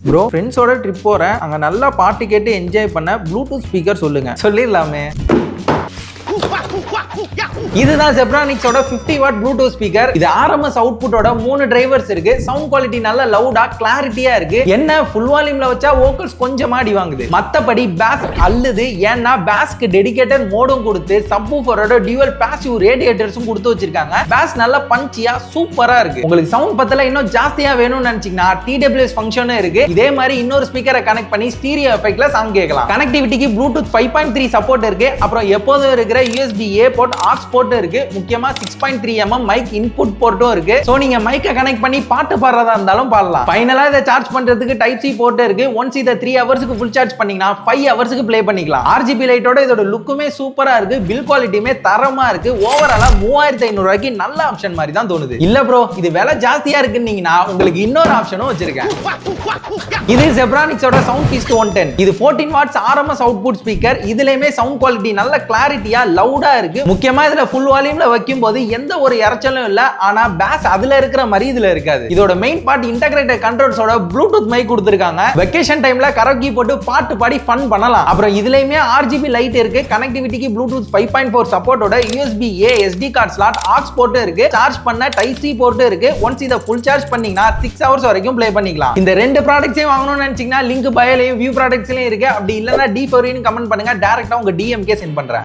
Bro ஃப்ரெண்ட்ஸோட trip போறேன், அங்க நல்லா பாட்டு கேட்டு என்ஜாய் பண்ண ப்ளூடூத் ஸ்பீக்கர் சொல்லுங்க. சொல்லிடலாமே. இதுதான் ஜெப்ரானிக்ஸோட 50 வாட் ப்ளூடூத் ஸ்பீக்கர். இது RMS அவுட்புட்டோட 3 டிரைவர்ஸ் இருக்கு. சவுண்ட் குவாலிட்டி நல்ல லவுடா கிளாரிட்டியா இருக்கு. என்ன ஃபுல் வால்யூம்ல வச்சா வோக்கல்ஸ் கொஞ்சம் அடி வாங்குது. மத்தபடி பேஸ் அல்லுது. ஏன்னா பேஸ்க்கு டெடிகேட்டட் மோடும் கொடுத்து சப்வூஃபரோட டியூவல் பாசிவ் ரேடியேட்டர்ஸும் கொடுத்து வச்சிருக்காங்க. பேஸ் நல்ல பஞ்சியா சூப்பரா இருக்கு. உங்களுக்கு சவுண்ட் பத்தல இன்னும் ஜாஸ்தியா வேணும்னு நினைச்சீங்கன்னா TWS ஃபங்க்ஷனும் இருக்கு. இதே மாதிரி இன்னொரு ஸ்பீக்கரை கனெக்ட் பண்ணி ஸ்டீரியோ எஃபெக்ட்ல சாங் கேட்கலாம். கனெக்டிவிட்டிக்கு ப்ளூடூத் 5.3 சப்போர்ட் இருக்கு. அப்புறம் எப்போதும் இருக்கிற USB-A போர்ட் AUX போர்ட் இருக்கு. முக்கியமா 6.3 mm மைக் இன்புட் போர்ட்டும் இருக்கு. சோ நீங்க மைக்க கனெக்ட் பண்ணி பாட்டு பாடுறதா இருந்தாலும் பாடலாம். ஃபைனலா இத சார்ஜ் பண்றதுக்கு டைப் C போர்ட் இருக்கு. ஒன்ஸ் இத 3 ஹவர்ஸ்க்கு ஃபுல் சார்ஜ் பண்ணீங்கன்னா 5 ஹவர்ஸ்க்கு ப்ளே பண்ணிக்கலாம். RGB லைட்டோட இதோட லுக்குமே சூப்பரா இருக்கு. பில் குவாலிட்டியுமே தரமா இருக்கு. ஓவராலா 3500 ரூபாய்க்கு நல்ல ஆப்ஷன் மாதிரி தான் தோணுது. இல்ல ப்ரோ இது விலை ஜாஸ்தியா இருக்குன்னீங்கன்னா உங்களுக்கு இன்னொரு ஆப்ஷனும் வச்சிருக்கேன். இது ஜெப்ரானிக்ஸோட Soundfeast 110. இது 14 வாட்ஸ் RMS அவுட்புட் ஸ்பீக்கர். இதுலயுமே சவுண்ட் குவாலிட்டி நல்ல கிளாரிட்டியா லவுடா இருக்கு. முக்கியமா இதுல ஃபுல் வால்யூம்ல வைக்கும்போது எந்த ஒரு இரைச்சலும் இல்ல. ஆனா பேஸ் அதுல இருக்கிற மாதிரி இதுல இருக்காது. இதோட மெயின் பார்ட் இன்டகிரேட்டட் கண்ட்ரோல்ஸோட ப்ளூடூத் மைக் கொடுத்திருக்காங்க. வெக்கேஷன் டைம்ல கரோக்கி போட்டு பாட்டு பாடி ஃபன் பண்ணலாம். அப்புறம் இதுலயுமே RGB லைட் இருக்கு. கனெக்டிவிட்டிக்கு ப்ளூடூத் 5.4 சப்போர்ட்டோட USB-A SD card slot AUX port இருக்கு. சார்ஜ் பண்ண டைப் C போர்ட் இருக்கு. ஒன்ஸ் இத ஃபுல் சார்ஜ் பண்ணீங்கன்னா 6 ஹவர்ஸ் வரைக்கும் ப்ளே பண்ணிக்கலாம். இந்த ரெண்டு ப்ராடக்ட்ஸையும் வாங்கணும்னு நினைச்சீங்கன்னா லிங்க் பயோலயும் வியூ ப்ராடக்ட்ஸ்லயும் இருக்கு. அப்படி இல்லனா D4 கமெண்ட் பண்ணுங்க. டைரக்டா உங்க DMK சென்ட் பண்றேன்.